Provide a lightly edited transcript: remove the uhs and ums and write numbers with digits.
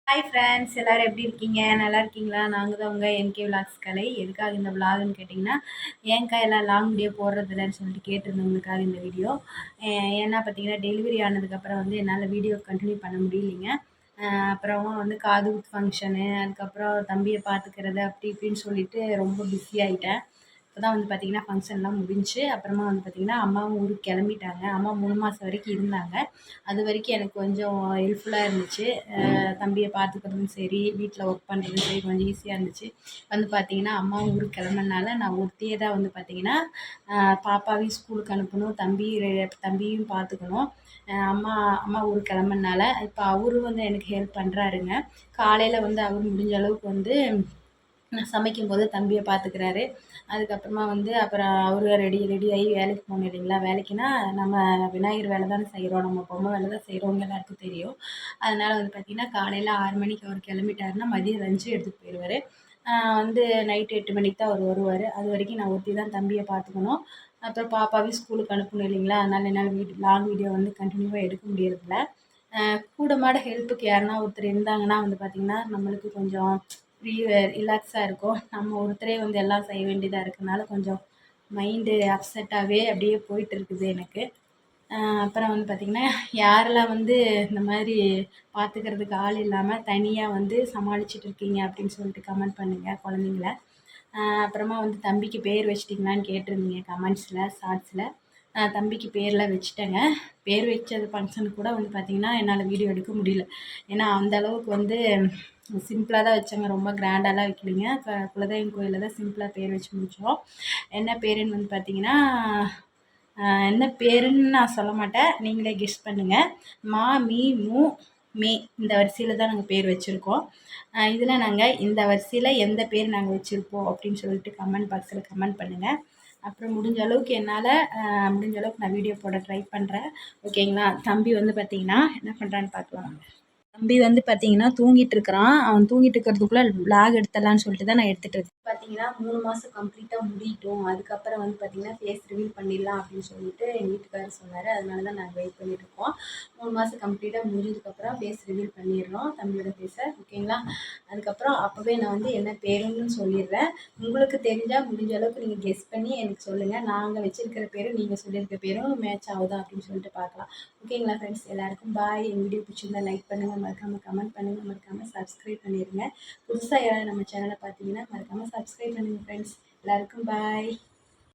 Hi friends, எல்லாரும் எப்படி இருக்கீங்க? நல்லா இருக்கீங்களா? நாங்கள் தான் உங்கள் என்கே விலாக்ஸ் கலை. எதுக்காக இந்த விலாகுன்னு கேட்டிங்கன்னா, ஏன்க்கா எல்லாம் லாங் வீடியோ போடுறதில்லன்னு சொல்லிட்டு கேட்டிருந்தவங்களுக்காக இந்த வீடியோ. ஏன்னா பார்த்தீங்கன்னா, டெலிவரி ஆனதுக்கப்புறம் வந்து என்னால் வீடியோ கண்டினியூ பண்ண முடியலைங்க. அப்புறமா வந்து காது குத்து ஃபங்க்ஷனு, அதுக்கப்புறம் தம்பியை பார்த்துக்கிறது அப்படி இப்படின்னு சொல்லிட்டு ரொம்ப பிஸி ஆகிட்டேன். இப்போ தான் வந்து பார்த்திங்கன்னா ஃபங்க்ஷன்லாம் முடிஞ்சு அப்புறமா வந்து பார்த்திங்கன்னா அம்மாவும் ஊருக்கு கிளம்பிட்டாங்க. அம்மா 3 மாதம் வரைக்கும் இருந்தாங்க. அது வரைக்கும் எனக்கு கொஞ்சம் ஹெல்ப்ஃபுல்லாக இருந்துச்சு. தம்பியை பார்த்துக்கிறதும் சரி, வீட்டில் ஒர்க் பண்ணுறதும் சரி கொஞ்சம் ஈஸியாக இருந்துச்சு. வந்து பார்த்திங்கன்னா அம்மாவும் ஊருக்கு கிளம்புனால நான் ஒருத்தியே தான் வந்து பார்த்திங்கன்னா பாப்பாவையும் ஸ்கூலுக்கு அனுப்பணும், தம்பியும் பார்த்துக்கணும். அம்மா அம்மா ஊருக்கு கிளம்புனால இப்போ அவரும் வந்து எனக்கு ஹெல்ப் பண்ணுறாருங்க. காலையில் வந்து அவர் முடிஞ்ச அளவுக்கு வந்து நான் சமைக்கும்போது தம்பியை பார்த்துக்கிறாரு. அதுக்கப்புறமா வந்து அப்புறம் அவரு ரெடி ஆகி வேலைக்கு போகணும் இல்லைங்களா? வேலைக்குன்னா நம்ம விநாயகர் வேலை தானே செய்கிறோம், நம்ம பொம்மை வேலை தான் செய்கிறோங்க எல்லாருக்கும் தெரியும். அதனால் வந்து பார்த்திங்கன்னா காலையில் 6 மணிக்கு அவர் கிளம்பிட்டாருன்னா மதியம் லஞ்சு எடுத்துகிட்டு போயிடுவார். வந்து நைட்டு 8 மணிக்கு தான் அவர் வருவார். அது வரைக்கும் நான் ஒருத்தி தான் தம்பியை பார்த்துக்கணும். அப்புறம் பாப்பாவையும் ஸ்கூலுக்கு அனுப்பணும் இல்லைங்களா? அதனால் என்னால் லாங் வீடியோ வந்து கண்டினியூவாக எடுக்க முடியறதில்ல. கூட மாட ஹெல்ப்புக்கு யாருன்னா ஒருத்தர் இருந்தாங்கன்னா வந்து பார்த்திங்கன்னா நம்மளுக்கு கொஞ்சம் ஃப்ரீ ரிலாக்ஸாக இருக்கும். நம்ம ஒருத்தரே வந்து எல்லாம் செய்ய வேண்டியதாக இருக்கனால கொஞ்சம் மைண்டு அப்செட்டாகவே அப்படியே போயிட்டு இருக்குது எனக்கு. அப்புறம் வந்து பார்த்திங்கன்னா, யாரெல்லாம் வந்து இந்த மாதிரி பார்த்துக்கிறதுக்கு ஆள் இல்லாமல் தனியாக வந்து சமாளிச்சுட்டு இருக்கீங்க அப்படின்னு சொல்லிட்டு கமெண்ட் பண்ணுங்கள் குழந்தைங்கள. அப்புறமா வந்து தம்பிக்கு பேர் வச்சிட்டிங்களான்னு கேட்டிருந்தீங்க கமெண்ட்ஸில், ஷார்ட்ஸில். தம்பிக்கு பேர்லாம் வச்சுட்டேங்க. பேர் வச்சது ஃபங்க்ஷனுக்கு கூட வந்து பார்த்திங்கன்னா என்னால் வீடியோ எடுக்க முடியல. ஏன்னா அந்த அளவுக்கு வந்து சிம்பிளாக தான் வச்சேங்க. ரொம்ப கிராண்டாலாம் வைக்கலைங்க. குலதெய்வம் கோயிலில் தான் சிம்பிளாக பேர் வச்சு முடித்தோம். என்ன பேருன்னு வந்து பார்த்திங்கன்னா, என்ன பேருன்னு நான் சொல்ல மாட்டேன், நீங்களே கெஸ் பண்ணுங்கள். மா, மீ, மூ, மே இந்த வரிசையில் தான் நாங்கள் பேர் வச்சுருக்கோம். இதில் நாங்கள் இந்த வரிசையில் எந்த பேர் நாங்கள் வச்சுருப்போம் அப்படின்னு சொல்லிட்டு கமெண்ட் பாக்ஸில் கமெண்ட் பண்ணுங்கள். அப்புறம் முடிஞ்ச அளவுக்கு என்னால் முடிஞ்ச அளவுக்கு நான் வீடியோ போட ட்ரை பண்ணுறேன். ஓகேங்களா? தம்பி வந்து பார்த்திங்கன்னா என்ன பண்ணுறான்னு பார்க்கலாம். தம்பி வந்து பார்த்தீங்கன்னா தூங்கிட்டு இருக்கிறான். அவன் தூங்கிட்டு இருக்கிறதுக்குள்ள விளாக் எடுத்துடலான்னு சொல்லிட்டு தான் நான் எடுத்துகிட்டு இருக்கேன். பார்த்தீங்கன்னா 3 மாதம் கம்ப்ளீட்டாக முடியட்டும், அதுக்கப்புறம் வந்து பார்த்தீங்கன்னா ஃபேஸ் ரிவீல் பண்ணிடலாம் அப்படின்னு சொல்லிட்டு எங்கள் வீட்டுக்காரர் சொன்னார். அதனால தான் நாங்கள் வெயிட் பண்ணிட்டு இருக்கோம். 3 மாதம் கம்ப்ளீட்டாக முடிஞ்சதுக்கப்புறம் ஃபேஸ் ரிவீல் பண்ணிடுறோம் தம்பியோட ஃபேஸை. ஓகேங்களா? அதுக்கப்புறம் அப்போவே நான் வந்து என்ன பேருன்னு சொல்லிடுறேன். உங்களுக்கு தெரிஞ்சால் முடிஞ்ச அளவுக்கு நீங்கள் கெஸ் பண்ணி எனக்கு சொல்லுங்கள். நாங்கள் வச்சுருக்கிற பேரும் நீங்கள் சொல்லியிருக்க பேரும் மேட்ச் ஆகுதா அப்படின்னு சொல்லிட்டு பார்க்கலாம். ஓகேங்களா ஃப்ரெண்ட்ஸ், எல்லாருக்கும் பாய். எங்கள் வீடியோ பிடிச்சிருந்தா லைக் பண்ணுங்கள், மறக்காமல் கமெண்ட் பண்ணுங்கள், மறக்காமல் சப்ஸ்கிரைப் பண்ணிடுங்க. புதுசாக யாராவது நம்ம சேனலை பார்த்தீங்கன்னா மறக்காமல் சப்ஸ்கிரைப் பண்ணுங்கள் ஃப்ரெண்ட்ஸ். எல்லாருக்கும் பாய்.